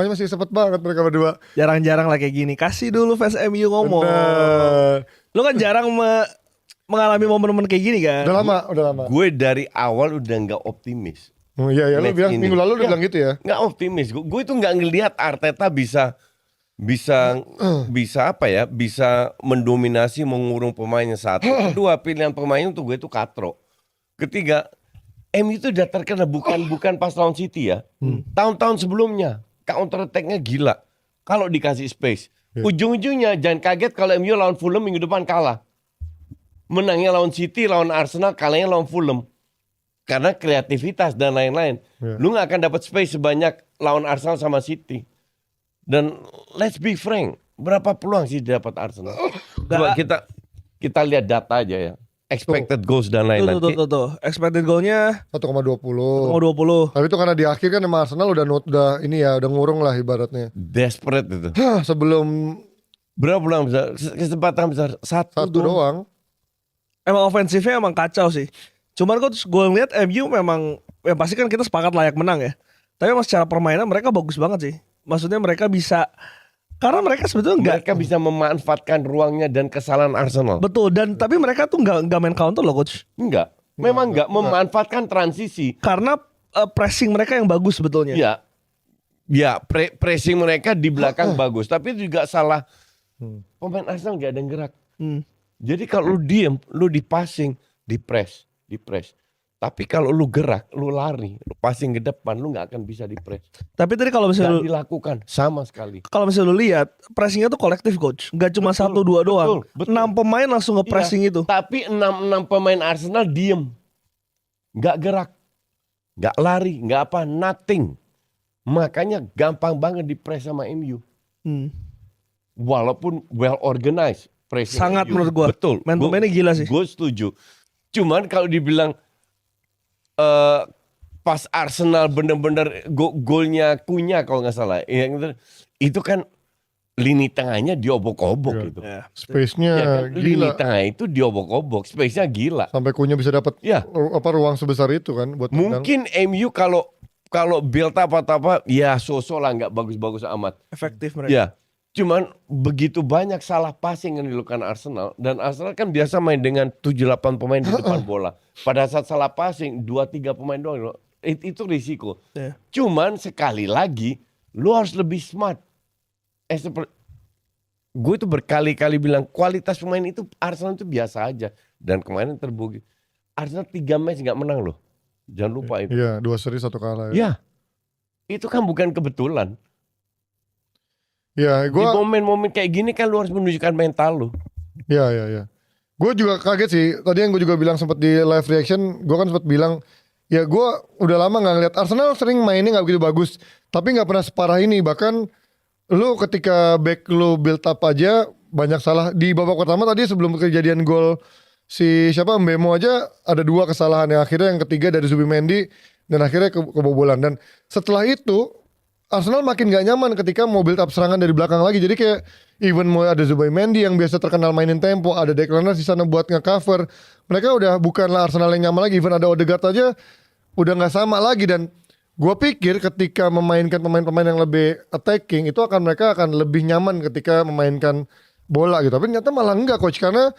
makanya masih sempet banget mereka berdua. Jarang-jarang lah kayak gini. Kasih dulu fans MU ngomong. Lu kan jarang mengalami momen-momen kayak gini kan. Udah lama. Gue dari awal udah nggak optimis. Oh iya lu Match bilang ini. minggu lalu lu bilang gitu ya. Nggak optimis. Gue itu nggak ngelihat Arteta bisa apa ya? Bisa mendominasi, mengurung pemainnya. Satu, kedua pilihan pemain untuk gue itu Katro. Ketiga, MU itu udah terkenal bukan pas lawan City ya. Tahun-tahun sebelumnya counter attack-nya gila. Kalau dikasih space, ujung-ujungnya jangan kaget kalau MU lawan Fulham minggu depan kalah. Menangnya lawan City, lawan Arsenal, kalahnya lawan Fulham. Karena kreativitas dan lain-lain. Lu gak akan dapat space sebanyak lawan Arsenal sama City. Dan let's be frank, berapa peluang sih dapat Arsenal? Coba kita lihat data aja ya. Expected goals dan lain-lain. Tuh. Expected goalnya 1,20. 1,20. Tapi itu karena di akhir kan sama Arsenal udah ngurung lah ibaratnya. Desperate itu. Sebelum Berapa peluang besar? Kesempatan besar satu doang. Emang ofensifnya emang kacau sih. Cuman gue ngeliat MU memang ya pasti kan kita sepakat layak menang ya. Tapi emang secara permainan mereka bagus banget sih. Maksudnya mereka bisa, karena mereka sebetulnya mereka bisa memanfaatkan ruangnya dan kesalahan Arsenal. Betul, dan tapi mereka tuh nggak main counter loh coach. Enggak. Memang enggak memanfaatkan transisi. Karena pressing mereka yang bagus sebetulnya. Iya. Ya, pressing mereka di belakang bagus, tapi itu juga salah pemain Arsenal enggak ada yang gerak. Jadi kalau lu diem, lu di passing, di press. Tapi kalau lu gerak, lu lari, lu passing ke depan, lu nggak akan bisa di press. Tapi tadi kalau misalnya Nggak dilakukan sama sekali. Kalau misalnya lu lihat, pressingnya tuh kolektif coach, nggak cuma 1-2 doang. 6 pemain langsung nge-pressing itu. Tapi 6 pemain Arsenal diem, nggak gerak, nggak lari, nggak apa, nothing. Makanya gampang banget di press sama MU. Walaupun well organized. Sangat menurut gua. Betul. Man to man-nya gila sih. Gue setuju. Cuman kalau dibilang pas Arsenal bener-bener golnya Kunya kalau nggak salah, itu kan lini tengahnya diobok-obok gitu. Space-nya Ya kan? gila. Lini tengah itu diobok-obok, space-nya gila. Sampai Kunya bisa dapat ruang sebesar itu kan buat mungkin MU kalau build up atau apa ya so-so lah, nggak bagus-bagus amat. Efektif mereka. Ya. Cuman begitu banyak salah passing yang dilakukan Arsenal, dan Arsenal kan biasa main dengan 7-8 pemain di depan bola. Pada saat salah passing 2-3 pemain doang, itu risiko. Cuman sekali lagi lu harus lebih smart. Gue itu berkali-kali bilang kualitas pemain itu Arsenal itu biasa aja, dan kemarin terbukti. Arsenal 3 match nggak menang loh. Jangan lupa itu. Iya, 2 seri 1 kalah. Ya. Itu kan bukan kebetulan. Ya, di momen-momen kayak gini kan lu harus menunjukkan mental lu. Ya. Gue juga kaget sih. Tadi yang gue juga bilang sempat di live reaction, gue kan sempat bilang, ya gue udah lama nggak ngeliat Arsenal sering mainnya nggak begitu bagus, tapi nggak pernah separah ini. Bahkan lu ketika back lu build up aja banyak salah di babak pertama tadi sebelum kejadian gol si siapa Mbemo aja ada 2 kesalahan yang akhirnya yang ketiga dari Zubimendi dan akhirnya kebobolan. Dan setelah itu Arsenal makin gak nyaman ketika mau build up serangan dari belakang lagi. Jadi kayak even mau ada Zubimendi yang biasa terkenal mainin tempo, ada Declan Rice di sana buat nge-cover. Mereka udah bukanlah Arsenal yang nyaman lagi. Even ada Odegaard aja udah gak sama lagi. Dan gue pikir ketika memainkan pemain-pemain yang lebih attacking, itu mereka akan lebih nyaman ketika memainkan bola gitu. Tapi ternyata malah enggak coach, karena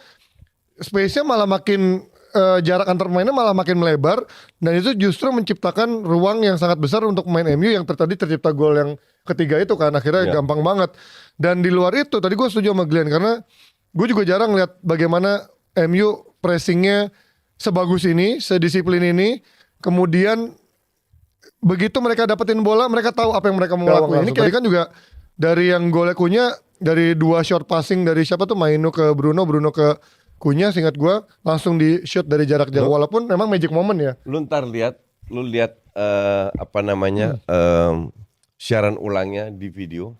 space-nya malah makin jarak antar pemainnya malah makin melebar, dan itu justru menciptakan ruang yang sangat besar untuk pemain MU yang tadi tercipta gol yang ketiga itu kan akhirnya gampang banget. Dan di luar itu tadi gue setuju sama Glenn, karena gue juga jarang lihat bagaimana MU pressingnya sebagus ini, sedisiplin ini. Kemudian begitu mereka dapetin bola, mereka tahu apa yang mereka mau lakukan. Ini kayak kan juga dari yang golnya Kunya, dari 2 short passing dari siapa tuh, Mainu ke Bruno ke Kunya, seingat gue langsung di shoot dari jarak jauh, walaupun memang magic moment ya. Lu ntar lihat siaran ulangnya di video.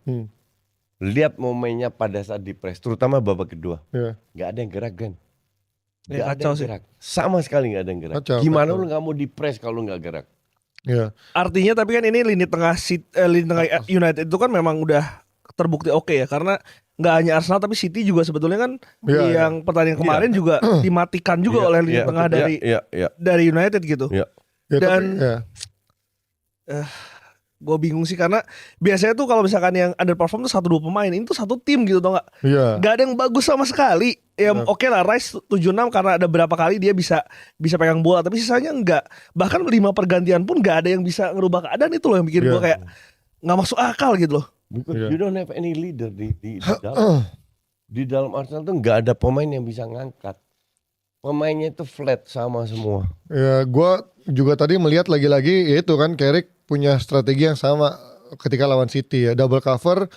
Lihat momennya pada saat di press, terutama babak kedua. Nggak ada yang gerak kan? Nggak ada yang gerak. Sama sekali nggak ada yang gerak. Gimana lu nggak mau di press kalau nggak gerak? Artinya tapi kan ini lini tengah United itu kan memang udah terbukti oke ya, karena nggak hanya Arsenal tapi City juga sebetulnya kan yang pertandingan kemarin juga dimatikan juga oleh lini tengah dari United gitu. Dan Gue bingung sih karena biasanya tuh kalau misalkan yang underperform tuh 1-2 pemain, ini tuh satu tim gitu tau gak? Iya. Gak ada yang bagus sama sekali. Ya oke lah Rice 76 karena ada berapa kali dia bisa pegang bola, tapi sisanya enggak. Bahkan 5 pergantian pun gak ada yang bisa ngerubah keadaan, itu loh yang bikin gue kayak gak masuk akal gitu loh. Because you don't have any leader di dalam Arsenal tuh nggak ada pemain yang bisa ngangkat. Pemainnya itu flat sama semua. Ya, gue juga tadi melihat lagi-lagi ya itu kan Carrick punya strategi yang sama ketika lawan City ya, double cover.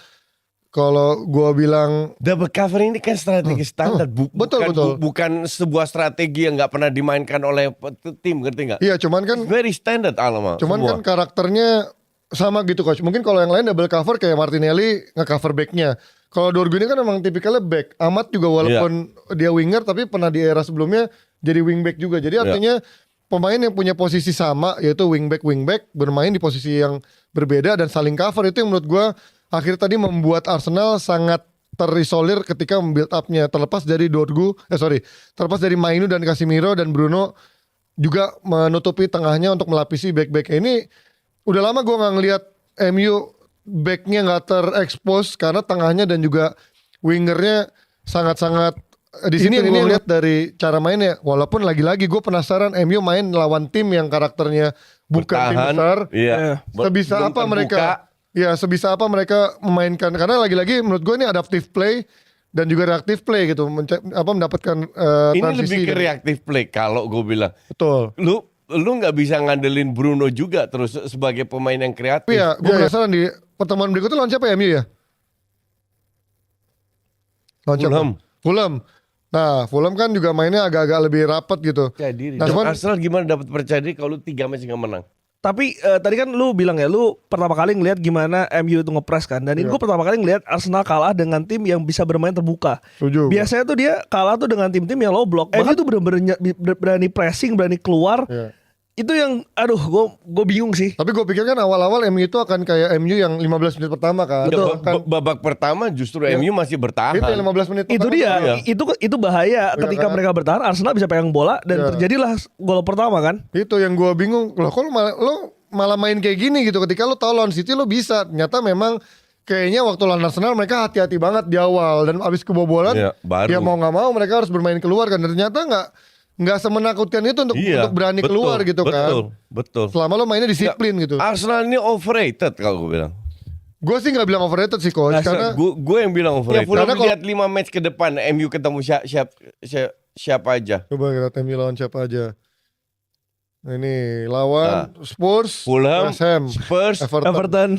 Kalau gue bilang Double cover ini kan strategi standar, betul. bukan sebuah strategi yang nggak pernah dimainkan oleh tim, ngerti nggak? iya cuman kan Very standard Alma. Cuman semua. kan karakternya sama gitu coach. Mungkin kalau yang lain double cover kayak Martinelli nge-cover backnya. Kalau Dorgu ini kan memang tipikalnya back. Amat juga walaupun dia winger tapi pernah di era sebelumnya jadi wingback juga. Jadi artinya pemain yang punya posisi sama yaitu wingback bermain di posisi yang berbeda dan saling cover, itu yang menurut gue akhirnya tadi membuat Arsenal sangat terisolir ketika membuild up-nya. Terlepas dari terlepas dari Mainu dan Casemiro dan Bruno juga menutupi tengahnya untuk melapisi back-back. Ini udah lama gue nggak ngelihat MU backnya nggak terekspos karena tengahnya dan juga wingernya sangat-sangat di sini gue lihat dari cara mainnya. Walaupun lagi-lagi gue penasaran MU main lawan tim yang karakternya bukan tim besar. Iya. Sebisa apa mereka memainkan, karena lagi-lagi menurut gue ini adaptive play dan juga reactive play gitu, mendapatkan Ini transisi. lebih ke reactive play kalau gue bilang. Betul. Lu nggak bisa ngandelin Bruno juga terus sebagai pemain yang kreatif. Iya, gue penasaran di pertemuan berikutnya lawan siapa ya MU ya? Lawan siapa? Fulham. Nah, Fulham kan juga mainnya agak-agak lebih rapat gitu. Percaya diri. Nah, cuman Arsenal gimana dapat percaya diri kalau lu 3 match nggak menang? Tapi tadi kan lu bilang ya, lu pertama kali ngelihat gimana MU itu ngepres kan. Dan ini gue pertama kali ngelihat Arsenal kalah dengan tim yang bisa bermain terbuka. Setuju. Biasanya tuh dia kalah tuh dengan tim-tim yang low block. MU tuh bener-bener berani pressing, berani keluar. Iya. Itu yang gue bingung sih. Tapi gue pikir kan awal-awal MU itu akan kayak MU yang 15 menit pertama kan. Babak pertama justru MU masih bertahan. Itu yang 15 menit Itu pertama. dia, itu bahaya ketika kan? mereka bertahan. Arsenal bisa pegang bola dan terjadilah gol pertama kan. Itu yang gue bingung. Loh kok lo malah main kayak gini gitu. Ketika lo tahu lawan City lo bisa. Ternyata memang kayaknya waktu lawan Arsenal mereka hati-hati banget di awal. Dan abis kebobolan ya mau gak mau mereka harus bermain keluar kan. Dan ternyata nggak semenakutkan itu untuk berani keluar gitu kan. Betul. Selama lo mainnya disiplin gitu. Arsenal ini overrated kalau gue bilang. Gue sih nggak bilang overrated sih coach. Karena Gue yang bilang overrated. karena kalau lihat 5 match ke depan MU ketemu siapa aja. coba kita MU lawan siapa aja. Ini lawan Spurs, Fulham, West Ham, Spurs, Everton.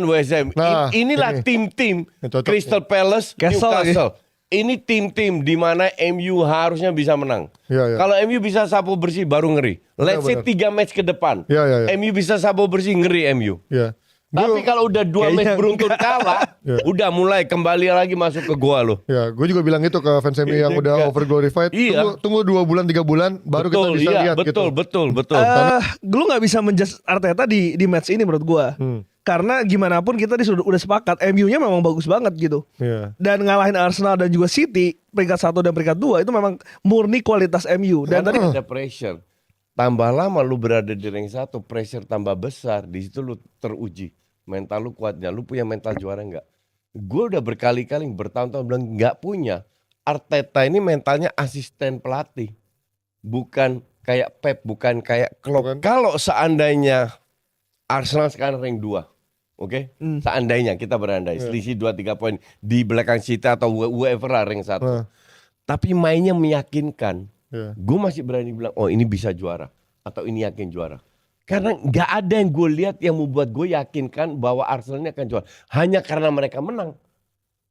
West Ham. Nah, Inilah ini. tim-tim Cocok Crystal Palace, Newcastle. Ini tim-tim di mana MU harusnya bisa menang. Iya. Kalau MU bisa sapu bersih baru ngeri. Let's say 3 match ke depan. Iya. MU bisa sapu bersih ngeri MU. Iya. Tapi kalau udah 2 match beruntun kalah, udah mulai kembali lagi masuk ke gua lo. Ya, gue juga bilang itu ke fans MU yang udah over glorified. Iya. Tunggu 2 bulan 3 bulan baru kita bisa lihat gitu. Betul. Lu nggak bisa menjudge Arteta di match ini menurut gua. Karena gimana pun kita udah sepakat MU-nya memang bagus banget gitu. Iya. Dan ngalahin Arsenal dan juga City peringkat 1 dan peringkat 2 itu memang murni kualitas MU. Dan tadi ada pressure. Tambah lama lu berada di ring 1, pressure tambah besar. Di situ lu teruji. Mental lu kuatnya. Lu punya mental juara enggak? Gue udah berkali-kali bertahun-tahun bilang enggak punya. Arteta ini mentalnya asisten pelatih. Bukan kayak Pep, bukan kayak Klopp. Kalau seandainya Arsenal sekarang ring 2. Oke, seandainya kita berandai selisih 2-3 poin di belakang City atau whoever lah ring 1. Tapi mainnya meyakinkan. Gue masih berani bilang, oh ini bisa juara atau ini yakin juara. Karena nggak ada yang gue lihat yang membuat gue yakinkan bahwa Arsenal ini akan juara. Hanya karena mereka menang.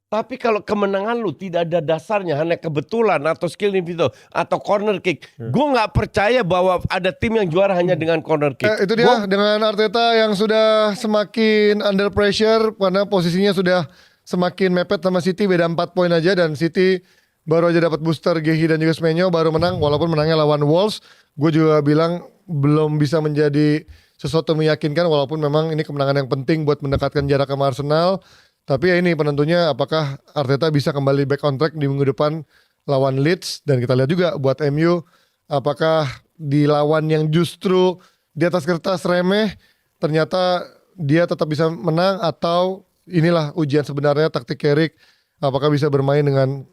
Tapi kalau kemenangan lu tidak ada dasarnya, hanya kebetulan atau skill individual atau corner kick, gue nggak percaya bahwa ada tim yang juara hanya dengan corner kick. Itu dia dengan Arteta yang sudah semakin under pressure karena posisinya sudah semakin mepet sama City, beda 4 poin aja, dan City baru aja dapat booster Gehi dan juga Semenyo baru menang, walaupun menangnya lawan Wolves. Gue juga bilang belum bisa menjadi sesuatu meyakinkan, walaupun memang ini kemenangan yang penting buat mendekatkan jarak sama Arsenal. Tapi ya ini penentunya apakah Arteta bisa kembali back on track di minggu depan lawan Leeds. Dan kita lihat juga buat MU apakah di lawan yang justru di atas kertas remeh ternyata dia tetap bisa menang atau inilah ujian sebenarnya taktik Carrick, apakah bisa bermain dengan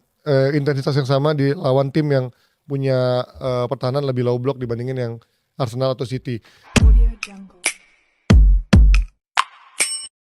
intensitas yang sama di lawan tim yang punya pertahanan lebih low block dibandingin yang Arsenal atau City. Audio Jungle.